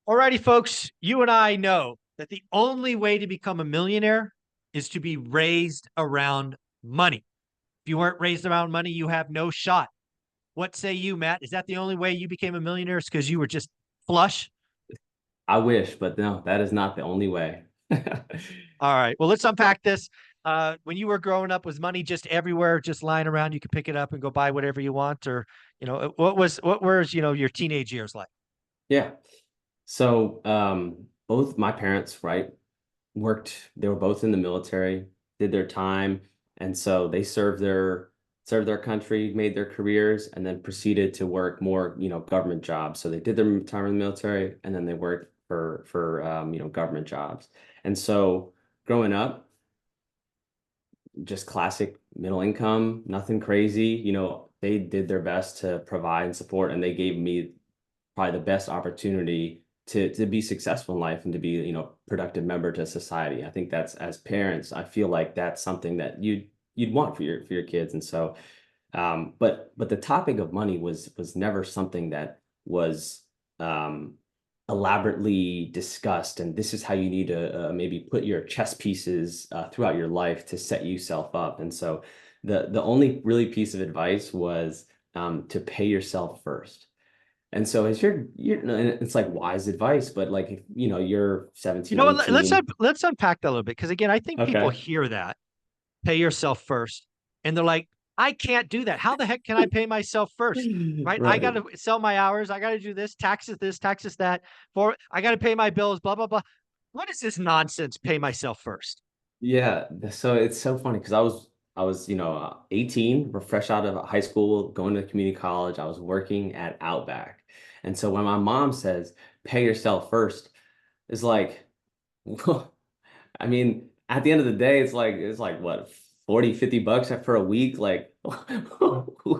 Alrighty, folks, you and I know that the only way to become a millionaire is to be raised around money. If you weren't raised around money, you have no shot. What say you, Matt? Is that the only way you became a millionaire? Is because you were just flush? I wish, but no, that is not the only way. All right. Well, let's unpack this. When you were growing up, was money just everywhere, just lying around? You could pick it up and go buy whatever you want, or what was your teenage years like? Yeah. So, both my parents, right, worked, they were both in the military, did their time, and so they served their country, made their careers, and then proceeded to work more, government jobs. So they did their time in the military, and then they worked for government jobs. And so growing up, just classic middle income, nothing crazy. They did their best to provide and support, and they gave me probably the best opportunity to be successful in life and to be, productive member to society. I think that's, as parents, I feel like that's something that you'd want for your kids. And so, but the topic of money was never something that was elaborately discussed, and this is how you need to maybe put your chess pieces throughout your life to set yourself up. And so the only really piece of advice was to pay yourself first. And so as and it's like wise advice, but like if you're You 17, know what? Let's 18. let's unpack that a little bit because again, I think people Okay. hear that pay yourself first, and they're like, I can't do that. How the heck can I pay myself first? Right? I got Right. to sell my hours. I got to do this, taxes that. For I got to pay my bills. Blah blah blah. What is this nonsense? Pay myself first. Yeah, so it's so funny because I was 18, we're fresh out of high school, going to community college. I was working at Outback. And so when my mom says, pay yourself first, it's like, well, I mean, at the end of the day, it's like what, 40, $50 for a week? Like, What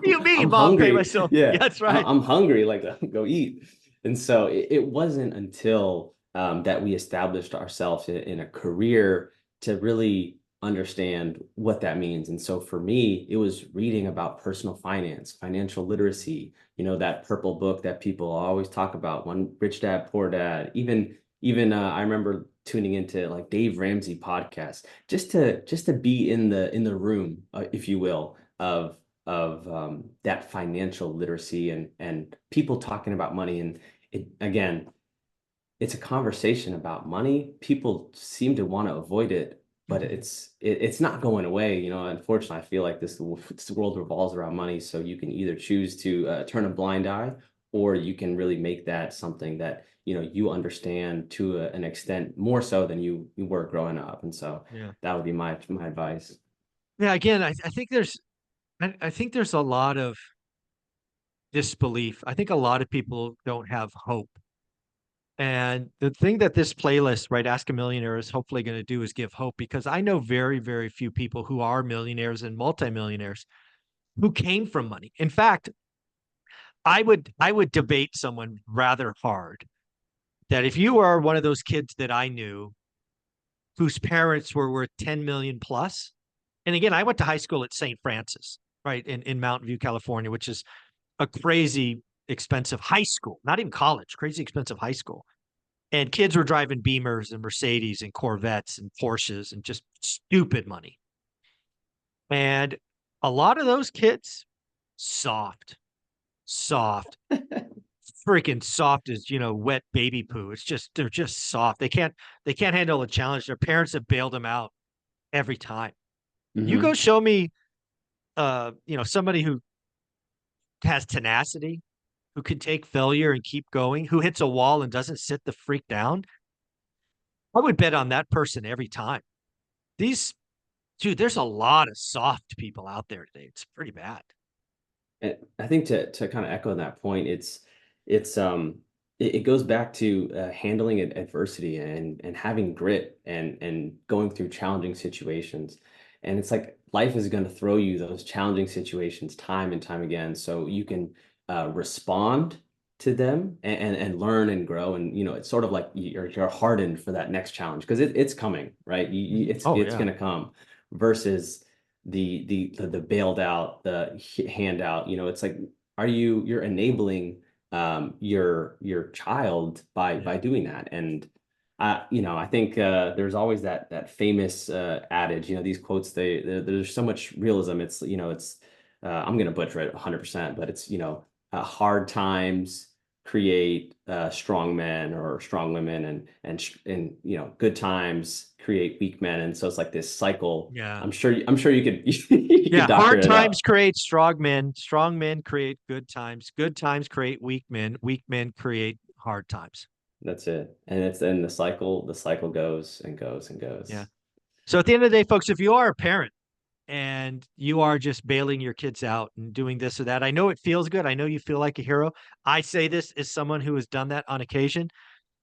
do you mean, I'm mom? Pay hungry. myself? Yeah, Yeah, that's right. I'm hungry. Like, go eat. And so it wasn't until that we established ourselves in a career to really understand what that means. And so for me, it was reading about personal finance, financial literacy, that purple book that people always talk about, One Rich Dad, Poor Dad. Even I remember tuning into like Dave Ramsey podcast just to be in the room, if you will, of that financial literacy and people talking about money. And it again, it's a conversation about money. People seem to want to avoid it, but it's not going away. Unfortunately, I feel like this world revolves around money. So you can either choose to turn a blind eye, or you can really make that something that you understand to an extent more so than you were growing up. And so Yeah. that would be my advice. Yeah. Again, I think there's a lot of disbelief. I think a lot of people don't have hope. And the thing that this playlist, right, Ask a Millionaire, is hopefully going to do is give hope because I know very, very few people who are millionaires and multimillionaires who came from money. In fact, I would debate someone rather hard that if you are one of those kids that I knew whose parents were worth 10 million plus, and again, I went to high school at St. Francis, right, in Mountain View, California, which is a crazy expensive high school, not even college, crazy expensive high school. And kids were driving Beamers and Mercedes and Corvettes and Porsches and just stupid money. And a lot of those kids, soft, soft, freaking soft as wet baby poo. It's just they're just soft. They can't handle a challenge. Their parents have bailed them out every time. You go Hmm. show me somebody who has tenacity, who can take failure and keep going, who hits a wall and doesn't sit the freak down. I would bet on that person every time. These Dude, there's a lot of soft people out there today. It's pretty bad. And I think to kind of echo that point, it goes back to handling adversity and having grit and going through challenging situations. And it's like life is going to throw you those challenging situations time and time again, so you can respond to them and learn and grow. And it's sort of like you're hardened for that next challenge because it's coming, right? It's Oh it's yeah. going to come versus the bailed out, the handout. It's like, you're enabling your child by Yeah. doing that. And I think there's always that famous adage, these quotes, there's so much realism. It's I'm gonna butcher it 100%, but it's hard times create strong men or strong women, and good times create weak men, and so it's like this cycle. Yeah. I'm sure you could you could Yeah. doctor Hard it times up. create strong men. Strong men create good times. Good times create weak men. Weak men create hard times. That's it. And the cycle goes and goes and Yeah. goes. So at the end of the day, folks, if you are a parent and you are just bailing your kids out and doing this or that, I know it feels good. I know you feel like a hero. I say this as someone who has done that on occasion.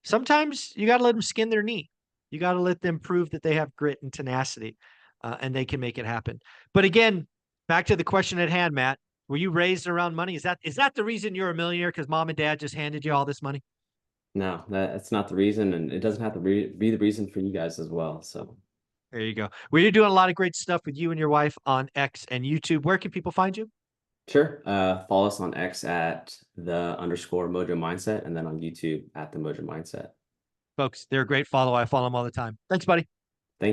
Sometimes you got to let them skin their knee. You got to let them prove that they have grit and tenacity, and they can make it happen. But again, back to the question at hand, Matt. Were you raised around money? Is that the reason you're a millionaire? Because mom and dad just handed you all this money? No, that's not the reason, and it doesn't have to be the reason for you guys as well. So There you go. Well, you're doing a lot of great stuff with you and your wife on X and YouTube. Where can people find you? sure. Follow us on X at _Mojo Mindset, and then on YouTube at the Mojo Mindset. Folks, they're a great follow. I follow them all the time. Thanks, buddy.